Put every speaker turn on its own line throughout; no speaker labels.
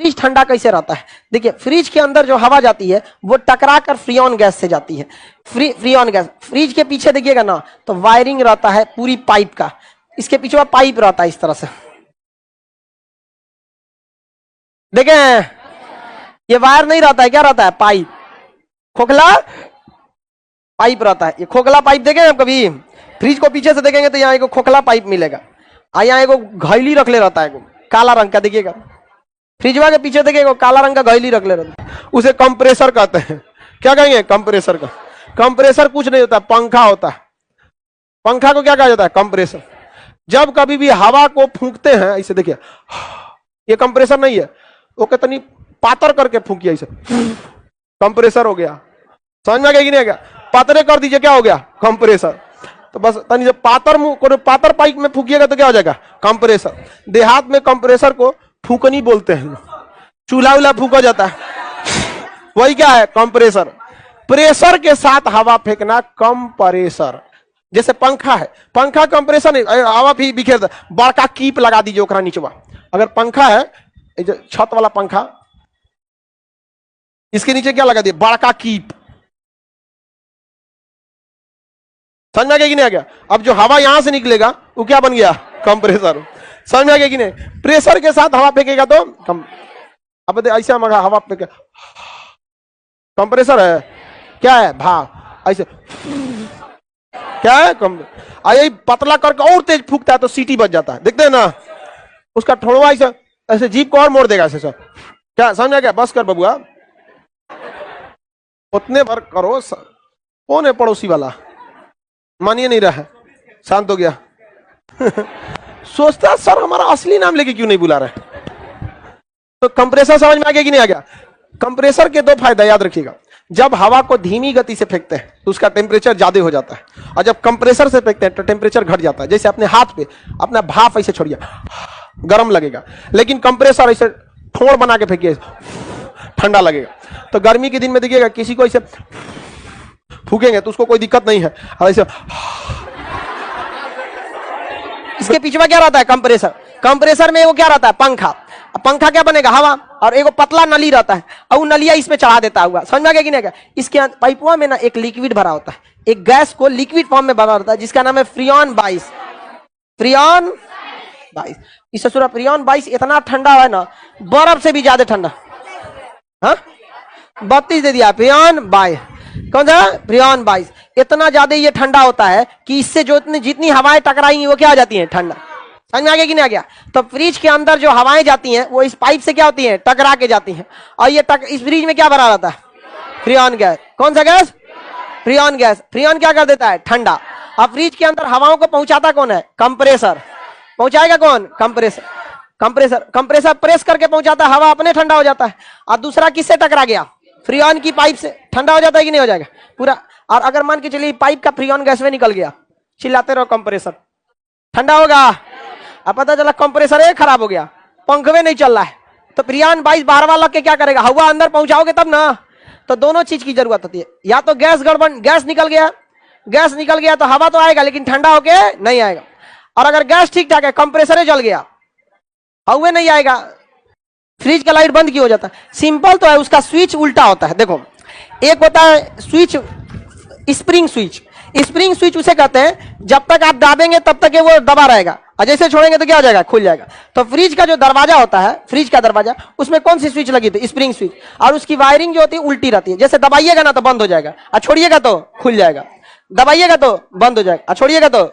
Fridge ठंडा कैसे रहता है? देखिए फ्रिज के अंदर जो हवा जाती है वो टकरा कर फ्रीऑन गैस से जाती है। फ्रीऑन गैस, फ्रिज के पीछे देखिएगा ना तो वायरिंग रहता है पूरी पाइप का, इसके पीछे वो पाइप रहता है इस तरह से, देखें ये वायर नहीं रहता है, क्या रहता है? पाइप, खोखला पाइप रहता है। ये खोखला पाइप देखेंगे आप कभी? फ्रिज को पीछे से देखेंगे तो यहाँ एक खोखला पाइप मिलेगा, यहाँ एक घैली रख ले रहता है काला रंग का, देखिएगा फ्रिजवा के पीछे देखिएगा काला रंग का घैली रख ले रहता है, उसे कंप्रेसर कहते हैं। क्या कहेंगे? कंप्रेसर का। कंप्रेसर कुछ नहीं होता, पंखा होता है। पंखा को क्या कहा जाता है? कंप्रेसर। जब कभी भी हवा को फूंकते हैं ऐसे, देखिए ये कंप्रेसर नहीं है, वो कितनी पातर करके फूंकिए ऐसे, कंप्रेसर हो गया। समझ में आ गया कि नहीं आ गया? पातरे कर दीजिए, क्या हो गया? कंप्रेसर। तो बस तनी से पातर पाइप में फूकिएगा तो क्या हो जाएगा? कंप्रेसर। देहात में कंप्रेसर को फूकनी बोलते हैं, चूल्हा उल्हा फूका जाता है, वही क्या है? कंप्रेसर। प्रेशर के साथ हवा फेंकना कंप्रेसर। जैसे पंखा है, पंखा कंप्रेसर नहीं, हवा भी बिखेरता, बड़का कीप लगा दीजिए ओकरा नीचवा। अगर पंखा है छत वाला पंखा, इसके नीचे क्या लगा दिए? बड़का कीप। समझ में आ गया कि नहीं आ गया? अब जो हवा यहां से निकलेगा वो क्या बन गया? कंप्रेसर। समझ में आ गया कि नहीं? प्रेशर के साथ हवा फेंकेगा तो अब ऐसे हम हवा फेंके, कंप्रेसर है। क्या है? भाप। ऐसे क्या है? यही पतला करके और तेज फूकता है तो सीटी बच जाता है, देखते हैं ना? उसका ठोड़वा ऐसे ऐसे जीप को और मोड़ देगा ऐसे सब। क्या समझ आ गया? बस कर बबुआ, उतने भर करो। कौन है पड़ोसी वाला? मानिए नहीं रहा है, शांत हो गया। सोचता सर हमारा असली नाम लेके क्यों नहीं बुला रहे? तो कंप्रेसर समझ में आ गया कि नहीं आ गया? कंप्रेसर के दो फायदा याद रखिएगा। जब हवा को धीमी गति से फेंकते हैं तो उसका टेम्परेचर ज्यादा हो जाता है, और जब कंप्रेसर से फेंकते हैं तो टेम्परेचर घट जाता है। जैसे अपने हाथ पे अपना भाप ऐसे छोड़िए, गर्म लगेगा, लेकिन कंप्रेसर ऐसे ठोड़ बना के फेंकिए, ठंडा लगेगा। तो गर्मी के दिन में देखिएगा किसी को ऐसे फूकेंगे तो उसको कोई दिक्कत नहीं है, और ऐसे इसके पीछे क्या रहता है? कंप्रेसर। कंप्रेसर में वो क्या रहता है? पंखा। पंखा क्या बनेगा? हवा। और एक पतला नली रहता है, और वो नलिया इसमें चढ़ा देता हुआ। समझ में आ गया कि नहीं? इसके पाइपवा में ना एक लिक्विड भरा होता है, एक गैस को लिक्विड फॉर्म में भरा होता है, जिसका नाम है फ्रीऑन 22। फ्रीऑन 22। इस ससुरा फ्रीऑन 22 इतना ठंडा है ना, बर्फ से भी ज्यादा ठंडा। हाँ 32 दे दिया, फ्रीऑन 22। कौन सा? फ्रीऑन 22। इतना ज्यादा ये ठंडा होता है कि इससे जो जितनी हवाएं टकराएंगी वो क्या हो जाती हैं? ठंडा। समझ में आ गया कि नहीं आ गया? तो फ्रिज के अंदर जो हवाएं जाती हैं वो इस पाइप से क्या होती हैं? टकरा के जाती हैं, और ये इस फ्रिज में क्या भरा रहता है? Freon gas. कौन सा गैस? Freon gas. फ्रीऑन क्या कर देता है? ठंडा। अब फ्रिज के अंदर हवाओं को पहुंचाता कौन है? कंप्रेसर। पहुंचाएगा कौन? कंप्रेसर। कंप्रेसर प्रेस करके पहुंचाता है, हवा अपने ठंडा हो जाता है। और दूसरा किससे टकरा गया? फ्रीऑन की पाइप से ठंडा हो जाता है कि नहीं हो जाएगा पूरा? और अगर मान के चलिए पाइप का फ्रीऑन गैस में निकल गया, चिल्लाते रहो कंप्रेसर ठंडा होगा। अब पता चला कंप्रेसर एक खराब हो गया, पंखवे नहीं चल रहा है, तो फ्रीऑन 22 बाहर वाला के क्या करेगा? हवा अंदर पहुंचाओगे तब ना। तो दोनों चीज की जरूरत होती है, या तो गैस गड़बड़, गैस निकल गया तो हवा तो आएगा लेकिन ठंडा होके नहीं आएगा। और अगर गैस ठीक ठाक है, कंप्रेसर जल गया, हवा नहीं आएगा, फ्रिज का लाइट बंद क्यों हो जाता है? सिंपल तो है, उसका स्विच उल्टा होता है। देखो एक होता है switch, spring switch. Spring switch उसे कहते हैं जब तक आप दाबेंगे तब तक वो दबा रहेगा, और जैसे छोड़ेंगे तो क्या हो जाएगा? खुल जाएगा। तो फ्रिज का जो दरवाजा होता है, फ्रिज का दरवाजा, उसमें कौन सी स्विच लगी थी? Spring switch. और उसकी वायरिंग जो होती है उल्टी रहती है, जैसे दबाइएगा ना तो बंद हो जाएगा, और छोड़िएगा तो खुल जाएगा, दबाइएगा तो बंद हो जाएगा, और छोड़िएगा तो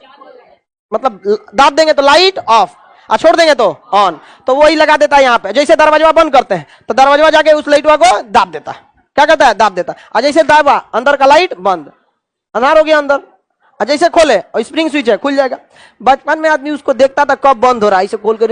मतलब दाब देंगे तो लाइट ऑफ, और छोड़ देंगे तो ऑन। तो वही लगा देता है यहाँ पे। जैसे दरवाजा बंद करते हैं तो दरवाजा जाके उस लाइटवा को दाब देता है। क्या कहता है? दाब देता है। और जैसे दाबा, अंदर का लाइट बंद, अंधार हो गया अंदर, और जैसे खोले और स्प्रिंग स्विच है खुल जाएगा। बचपन में आदमी उसको देखता था कब बंद हो रहा है, इसे खोल कर